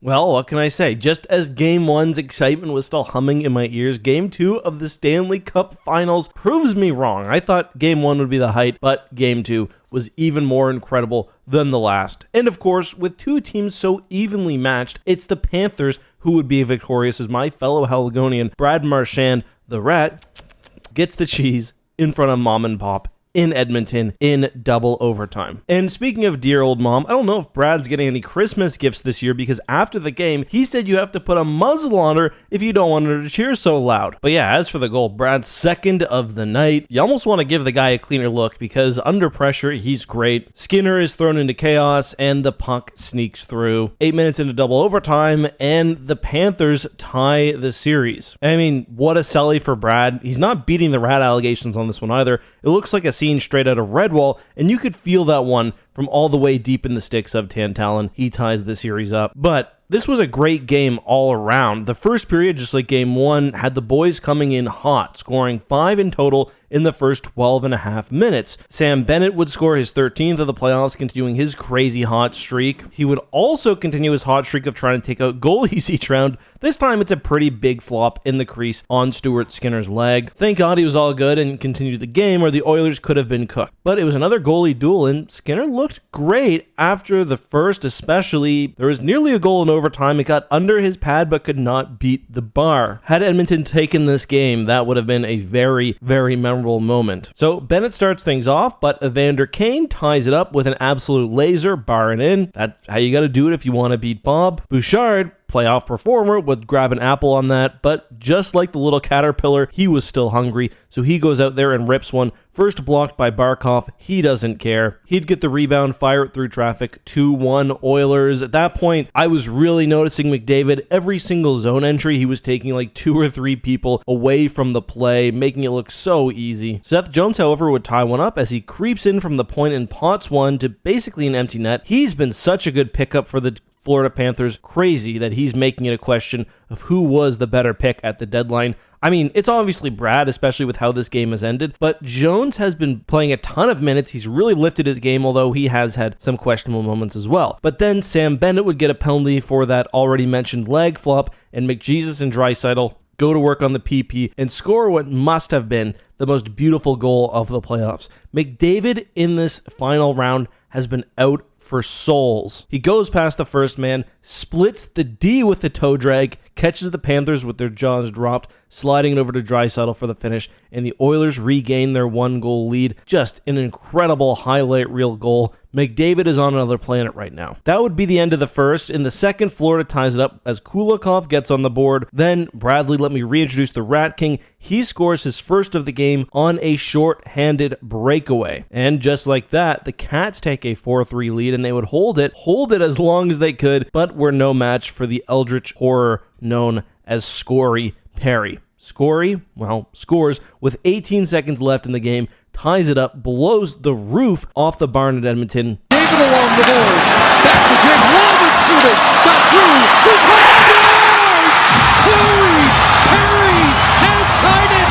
Well, what can I say? Just as Game 1's excitement was still humming in my ears, Game 2 of the Stanley Cup Finals proves me wrong. I thought Game 1 would be the height, but Game 2 was even more incredible than the last. And of course, with two teams so evenly matched, it's the Panthers who would be victorious as my fellow Haligonian, Brad Marchand, the Rat, gets the cheese in front of Mom and Pop in Edmonton in double overtime. And speaking of dear old mom, I don't know if Brad's getting any Christmas gifts this year because after the game, he said you have to put a muzzle on her if you don't want her to cheer so loud. But yeah, as for the goal, Brad's second of the night. You almost want to give the guy a cleaner look because under pressure, he's great. Skinner is thrown into chaos and the puck sneaks through. 8 minutes into double overtime and the Panthers tie the series. I mean, what a selly for Brad. He's not beating the rat allegations on this one either. It looks like a scene straight out of Redwall, and you could feel that one from all the way deep in the sticks of Tantalon. He ties the series up. But this was a great game all around. The first period, just like Game 1, had the boys coming in hot, scoring 5 in total in the first 12 and a half minutes. Sam Bennett would score his 13th of the playoffs, continuing his crazy hot streak. He would also continue his hot streak of trying to take out goalies each round. This time, it's a pretty big flop in the crease on Stuart Skinner's leg. Thank God he was all good and continued the game, or the Oilers could have been cooked. But it was another goalie duel, and Skinner looked great after the first, especially. There was nearly a goal in overtime. It got under his pad, but could not beat the bar. Had Edmonton taken this game, that would have been a very, very memorable moment. So Bennett starts things off, but Evander Kane ties it up with an absolute laser, bar and in. That's how you got to do it if you want to beat Bob. Bouchard, playoff performer, would grab an apple on that, but just like the little caterpillar, he was still hungry, so he goes out there and rips one. First blocked by Barkov, he doesn't care. He'd get the rebound, fire it through traffic, 2-1 Oilers. At that point, I was really noticing McDavid. Every single zone entry, he was taking like 2 or 3 people away from the play, making it look so easy. Seth Jones, however, would tie one up as he creeps in from the point and pots one to basically an empty net. He's been such a good pickup for the Florida Panthers. Crazy that he's making it a question of who was the better pick at the deadline. I mean, it's obviously Brad, especially with how this game has ended, but Jones has been playing a ton of minutes. He's really lifted his game, although he has had some questionable moments as well. But then Sam Bennett would get a penalty for that already mentioned leg flop, and McJesus and Draisaitl go to work on the PP and score what must have been the most beautiful goal of the playoffs. McDavid in this final round has been out for souls. He goes past the first man, splits the D with the toe drag, catches the Panthers with their jaws dropped, sliding it over to Draisaitl for the finish, and the Oilers regain their 1-goal lead. Just an incredible highlight reel goal. McDavid is on another planet right now. That would be the end of the first. In the second, Florida ties it up as Kulikov gets on the board. Then Bradley, let me reintroduce the Rat King. He scores his first of the game on a short-handed breakaway. And just like that, the Cats take a 4-3 lead, and they would hold it as long as they could, but were no match for the eldritch horror known as Scory Perry. Scory, well, scores with 18 seconds left in the game, ties it up, blows the roof off the barn at Edmonton. David along the boards, back to Jake, Robin shooting, got through, he Perry has tied it!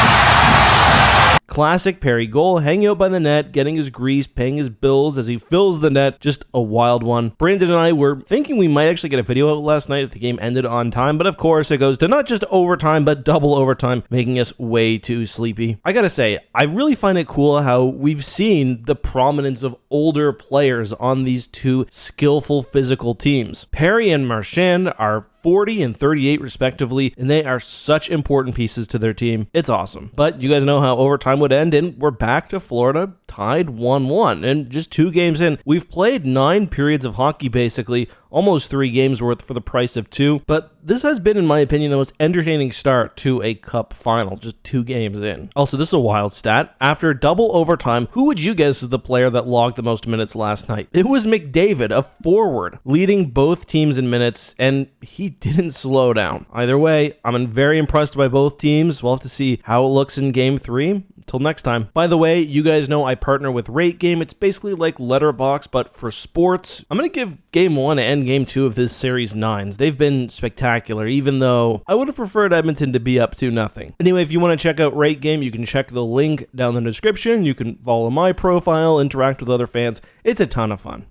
Classic Perry goal, hanging out by the net, getting his grease, paying his bills as he fills the net. Just a wild one. Brandon and I were thinking we might actually get a video out last night if the game ended on time, but of course it goes to not just overtime, but double overtime, making us way too sleepy. I gotta say, I really find it cool how we've seen the prominence of older players on these two skillful physical teams. Perry and Marchand are 40 and 38 respectively, and they are such important pieces to their team. It's awesome. But you guys know how overtime would end, and we're back to Florida, tied 1-1. And just 2 games in, we've played 9 periods of hockey basically, almost 3 games worth for the price of 2. But this has been, in my opinion, the most entertaining start to a cup final, just 2 games in. Also, this is a wild stat. After double overtime, who would you guess is the player that logged the most minutes last night? It was McDavid, a forward, leading both teams in minutes, and he didn't slow down. Either way, I'm very impressed by both teams. We'll have to see how it looks in Game 3. Until next time. By the way, you guys know I partner with Rate Game. It's basically like Letterboxd, but for sports. I'm going to give Game 1 and Game 2 of this series 9s. They've been spectacular, even though I would have preferred Edmonton to be up 2-0. Anyway, if you want to check out Rate Game, you can check the link down in the description. You can follow my profile, interact with other fans. It's a ton of fun.